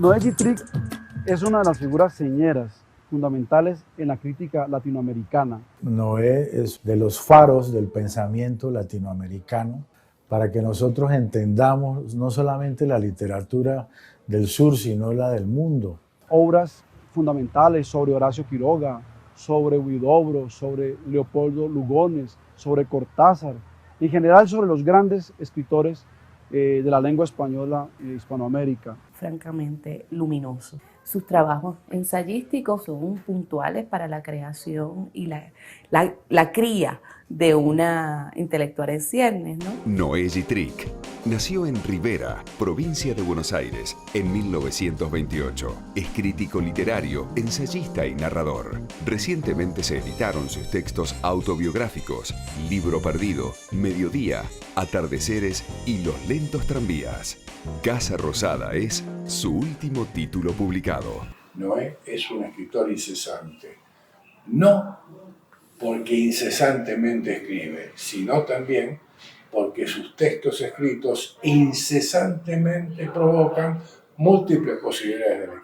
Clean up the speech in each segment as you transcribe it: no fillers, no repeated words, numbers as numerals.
Noé Gittrick es una de las figuras señeras fundamentales en la crítica latinoamericana. Noé es de los faros del pensamiento latinoamericano para que nosotros entendamos no solamente la literatura del sur, sino la del mundo. Obras fundamentales sobre Horacio Quiroga, sobre Huidobro, sobre Leopoldo Lugones, sobre Cortázar, en general sobre los grandes escritores de la lengua española en Hispanoamérica. Francamente luminoso. Sus trabajos ensayísticos son puntuales para la creación y la cría de una intelectual en ciernes, ¿no? Noé Gittrick nació en Rivera, provincia de Buenos Aires, en 1928. Es crítico literario, ensayista y narrador. Recientemente se editaron sus textos autobiográficos Libro Perdido, Mediodía, Atardeceres y Los Lentos Tranvías. Casa Rosada es su último título publicado. Noé es un escritor incesante. No porque incesantemente escribe, sino también porque sus textos escritos incesantemente provocan múltiples posibilidades de lectura.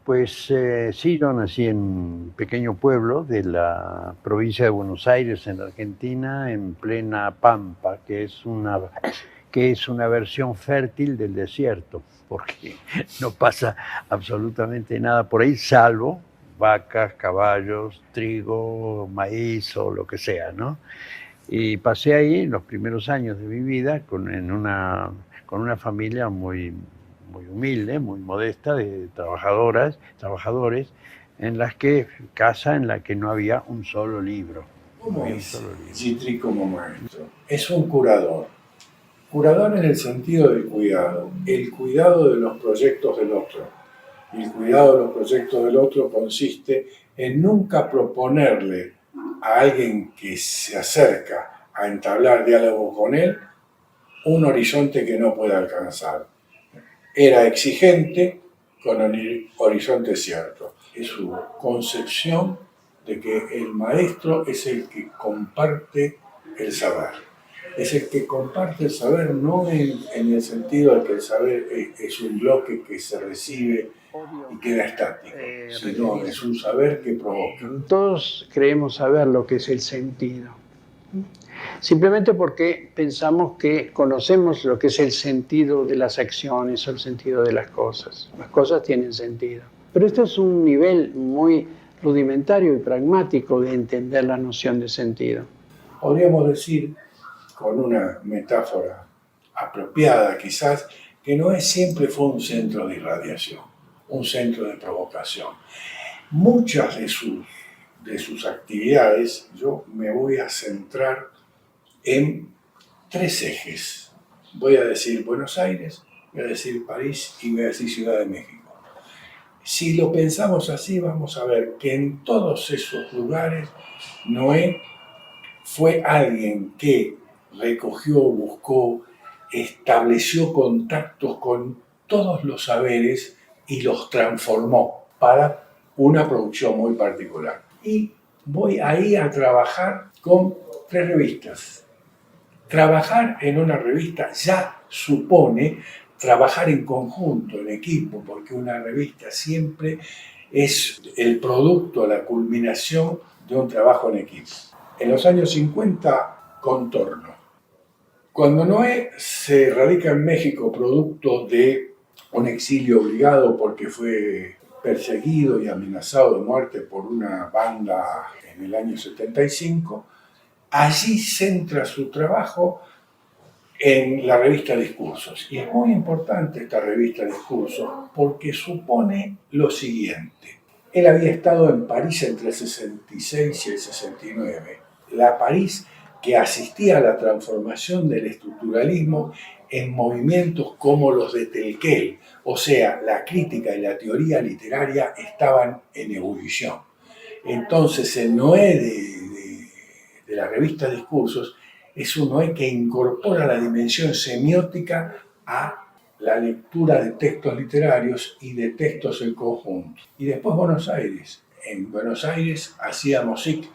Pues sí, yo nací en un pequeño pueblo de la provincia de Buenos Aires, en Argentina, en plena Pampa, que es una versión fértil del desierto, porque no pasa absolutamente nada por ahí, salvo vacas, caballos, trigo, maíz o lo que sea, ¿no? Y pasé ahí los primeros años de mi vida con una familia muy humilde, muy modesta, de trabajadores, en la que no había un solo libro. ¿Cómo es Gittrick como maestro? Es un curador. Curador en el sentido del cuidado, el cuidado de los proyectos del otro. Y el cuidado de los proyectos del otro consiste en nunca proponerle a alguien que se acerca a entablar diálogo con él un horizonte que no pueda alcanzar. Era exigente con el horizonte cierto. Es su concepción de que el maestro es el que comparte el saber. Es el que comparte el saber no en el sentido de que el saber es un bloque que se recibe y queda estático, sino es un saber que provoca. Todos creemos saber lo que es el sentido. Simplemente porque pensamos que conocemos lo que es el sentido de las acciones o el sentido de las cosas. Las cosas tienen sentido. Pero esto es un nivel muy rudimentario y pragmático de entender la noción de sentido. Podríamos decir, con una metáfora apropiada quizás, que Noé siempre fue un centro de irradiación, un centro de provocación. Muchas de sus actividades yo me voy a centrar en tres ejes. Voy a decir Buenos Aires, voy a decir París y voy a decir Ciudad de México. Si lo pensamos así, vamos a ver que en todos esos lugares Noé fue alguien que recogió, buscó, estableció contactos con todos los saberes y los transformó para una producción muy particular. Y voy ahí a trabajar con 3 revistas. Trabajar en una revista ya supone trabajar en conjunto, en equipo, porque una revista siempre es el producto, la culminación de un trabajo en equipo. En los años 50, Contorno. Cuando Noé se radica en México producto de un exilio obligado porque fue perseguido y amenazado de muerte por una banda en el año 75, allí centra su trabajo en la revista Discursos. Y es muy importante esta revista Discursos porque supone lo siguiente. Él había estado en París entre el 66 y el 69. La París que asistía a la transformación del estructuralismo en movimientos como los de Telquel, o sea, la crítica y la teoría literaria estaban en ebullición. Entonces el Noé de la revista Discursos es un Noé que incorpora la dimensión semiótica a la lectura de textos literarios y de textos en conjunto. Y después Buenos Aires. En Buenos Aires hacía Mosic,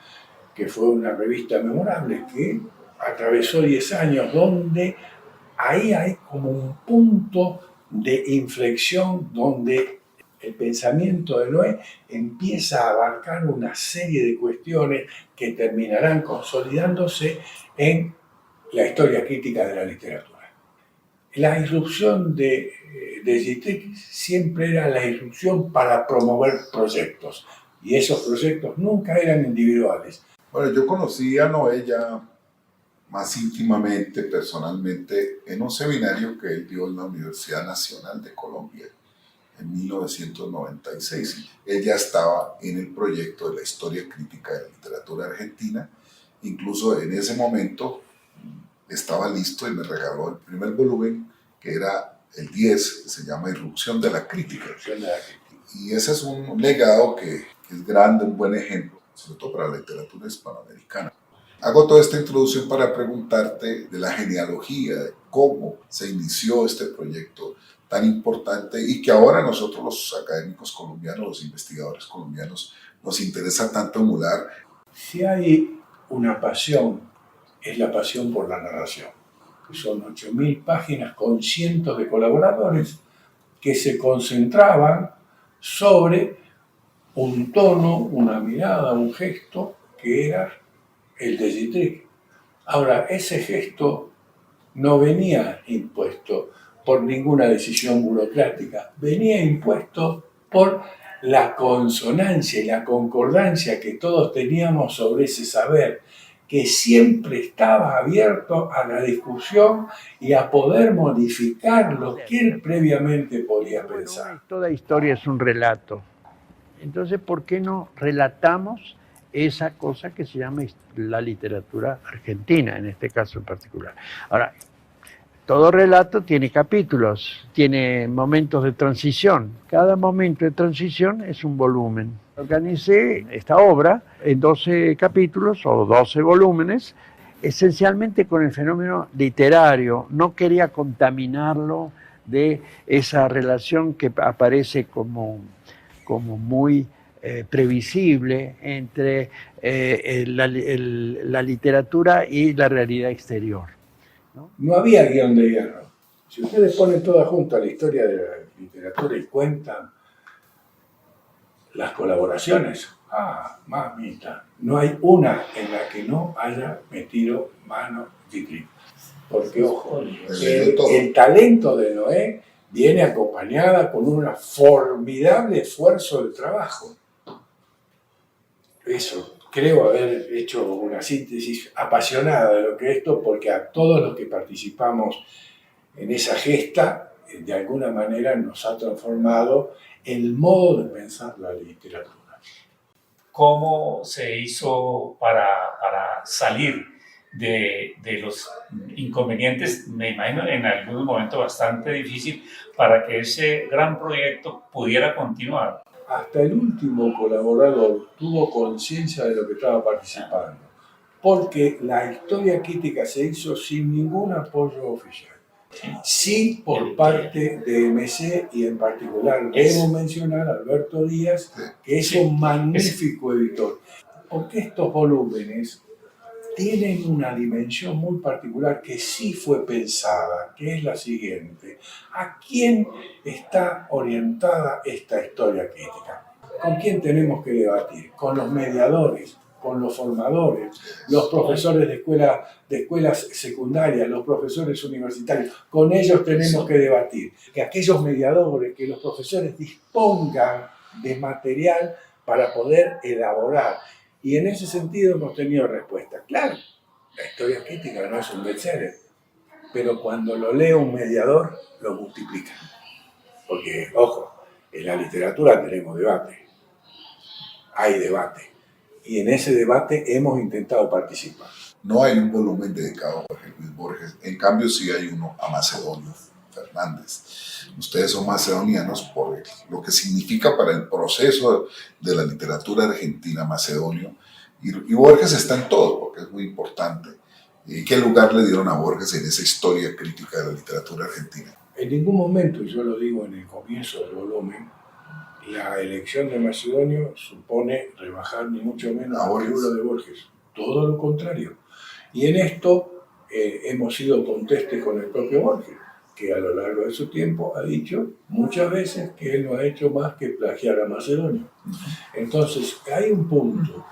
que fue una revista memorable que atravesó 10 años, donde ahí hay como un punto de inflexión donde el pensamiento de Noé empieza a abarcar una serie de cuestiones que terminarán consolidándose en la historia crítica de la literatura. La irrupción de Gittic siempre era la irrupción para promover proyectos, y esos proyectos nunca eran individuales. Bueno, yo conocí a Noé ya más íntimamente, personalmente, en un seminario que él dio en la Universidad Nacional de Colombia en 1996. Él ya estaba en el proyecto de la historia crítica de la literatura argentina. Incluso en ese momento estaba listo y me regaló el primer volumen, que era el 10, que se llama Irrupción de la Crítica. Y ese es un legado que es grande, un buen ejemplo, sobre todo para la literatura hispanoamericana. Hago toda esta introducción para preguntarte de la genealogía, de cómo se inició este proyecto tan importante y que ahora nosotros los académicos colombianos, los investigadores colombianos, nos interesa tanto emular. Si hay una pasión, es la pasión por la narración, que son 8.000 páginas con cientos de colaboradores que se concentraban sobre un tono, una mirada, un gesto que era el de Gittic. Ahora, ese gesto no venía impuesto por ninguna decisión burocrática, venía impuesto por la consonancia y la concordancia que todos teníamos sobre ese saber, que siempre estaba abierto a la discusión y a poder modificar lo que él previamente podía pensar. Toda historia es un relato. Entonces, ¿por qué no relatamos esa cosa que se llama la literatura argentina, en este caso en particular? Ahora, todo relato tiene capítulos, tiene momentos de transición. Cada momento de transición es un volumen. Organicé esta obra en 12 capítulos o 12 volúmenes, esencialmente con el fenómeno literario. No quería contaminarlo de esa relación que aparece como muy previsible entre la literatura y la realidad exterior. No había guión de hierro. Si ustedes ponen toda junta la historia de la literatura y cuentan las colaboraciones, mamita, no hay una en la que no haya metido mano Gittic. Porque, ojo, el talento de Noé viene acompañada con un formidable esfuerzo de trabajo. Eso. Creo haber hecho una síntesis apasionada de lo que es esto, porque a todos los que participamos en esa gesta, de alguna manera nos ha transformado el modo de pensar la literatura. ¿Cómo se hizo para salir de los inconvenientes, me imagino en algún momento bastante difícil, para que ese gran proyecto pudiera continuar? Hasta el último colaborador tuvo conciencia de lo que estaba participando, porque la historia crítica se hizo sin ningún apoyo oficial. Sí por parte de MC y en particular debo mencionar a Alberto Díaz, que es un magnífico editor, porque estos volúmenes tienen una dimensión muy particular que sí fue pensada, que es la siguiente. ¿A quién está orientada esta historia crítica? ¿Con quién tenemos que debatir? Con los mediadores, con los formadores, los profesores de escuelas secundarias, los profesores universitarios. Con ellos tenemos que debatir. Que aquellos mediadores, que los profesores dispongan de material para poder elaborar. Y en ese sentido hemos tenido respuesta. Claro, la historia crítica no es un bestseller, pero cuando lo lee un mediador, lo multiplica. Porque, ojo, en la literatura tenemos debate. Hay debate. Y en ese debate hemos intentado participar. No hay un volumen dedicado a Jorge Luis Borges, en cambio sí hay uno a Macedonio Fernández. Ustedes son macedonianos por lo que significa para el proceso de la literatura argentina Macedonio, y Borges está en todo, porque es muy importante. ¿Qué lugar le dieron a Borges en esa historia crítica de la literatura argentina? En ningún momento, y yo lo digo en el comienzo del volumen, la elección de Macedonio supone rebajar ni mucho menos la figura de Borges. Todo lo contrario. Y en esto hemos sido contestes con el propio Borges. que a lo largo de su tiempo ha dicho muchas veces que él no ha hecho más que plagiar a Macedonio. Entonces, hay un punto.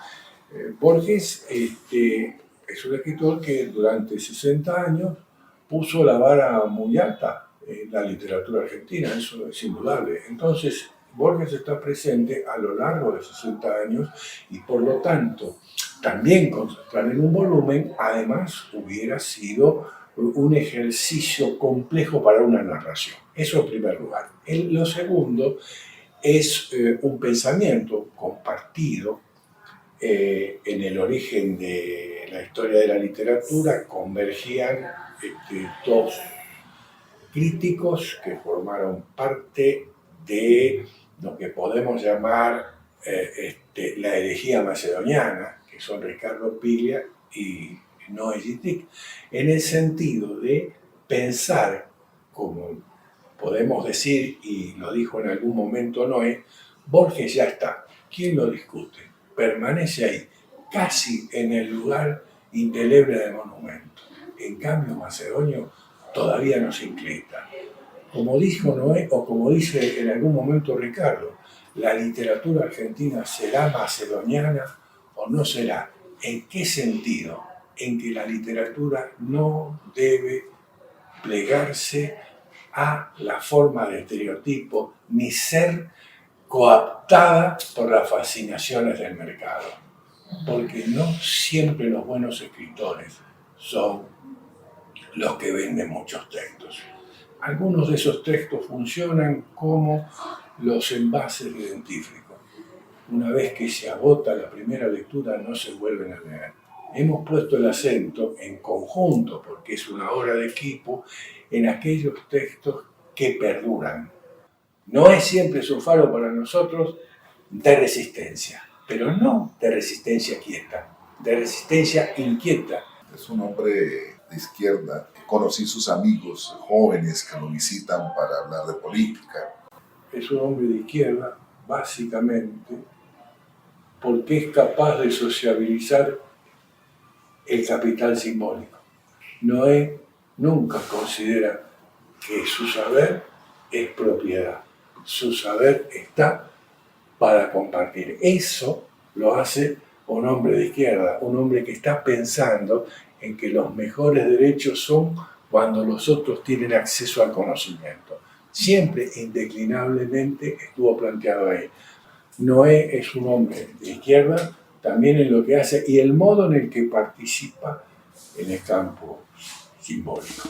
Borges es un escritor que durante 60 años puso la vara muy alta en la literatura argentina, eso es indudable. Entonces, Borges está presente a lo largo de 60 años y por lo tanto, también concentrar en un volumen, además, hubiera sido un ejercicio complejo para una narración. Eso en primer lugar. Lo segundo es un pensamiento compartido. En el origen de la historia de la literatura convergían dos críticos que formaron parte de lo que podemos llamar la herejía macedoniana, que son Ricardo Piglia y Noé Gittic, en el sentido de pensar, como podemos decir, y lo dijo en algún momento Noé, Borges ya está, ¿quién lo discute? Permanece ahí, casi en el lugar indeleble del monumento. En cambio, Macedonio todavía nos inquieta. Como dijo Noé, o como dice en algún momento Ricardo, ¿la literatura argentina será macedoniana o no será? ¿En qué sentido? En que la literatura no debe plegarse a la forma de estereotipo ni ser coaptada por las fascinaciones del mercado, porque no siempre los buenos escritores son los que venden muchos textos. Algunos de esos textos funcionan como los envases de dentífrico. Una vez que se agota la primera lectura no se vuelven a leer. Hemos puesto el acento en conjunto, porque es una obra de equipo, en aquellos textos que perduran. No es siempre su faro para nosotros de resistencia, pero no de resistencia quieta, de resistencia inquieta. Es un hombre de izquierda. Conocí sus amigos jóvenes que lo visitan para hablar de política. Es un hombre de izquierda, básicamente, porque es capaz de sociabilizar el capital simbólico. Noé nunca considera que su saber es propiedad. Su saber está para compartir. Eso lo hace un hombre de izquierda, un hombre que está pensando en que los mejores derechos son cuando los otros tienen acceso al conocimiento. Siempre, indeclinablemente, estuvo planteado ahí. Noé es un hombre de izquierda, también en lo que hace y el modo en el que participa en el campo simbólico.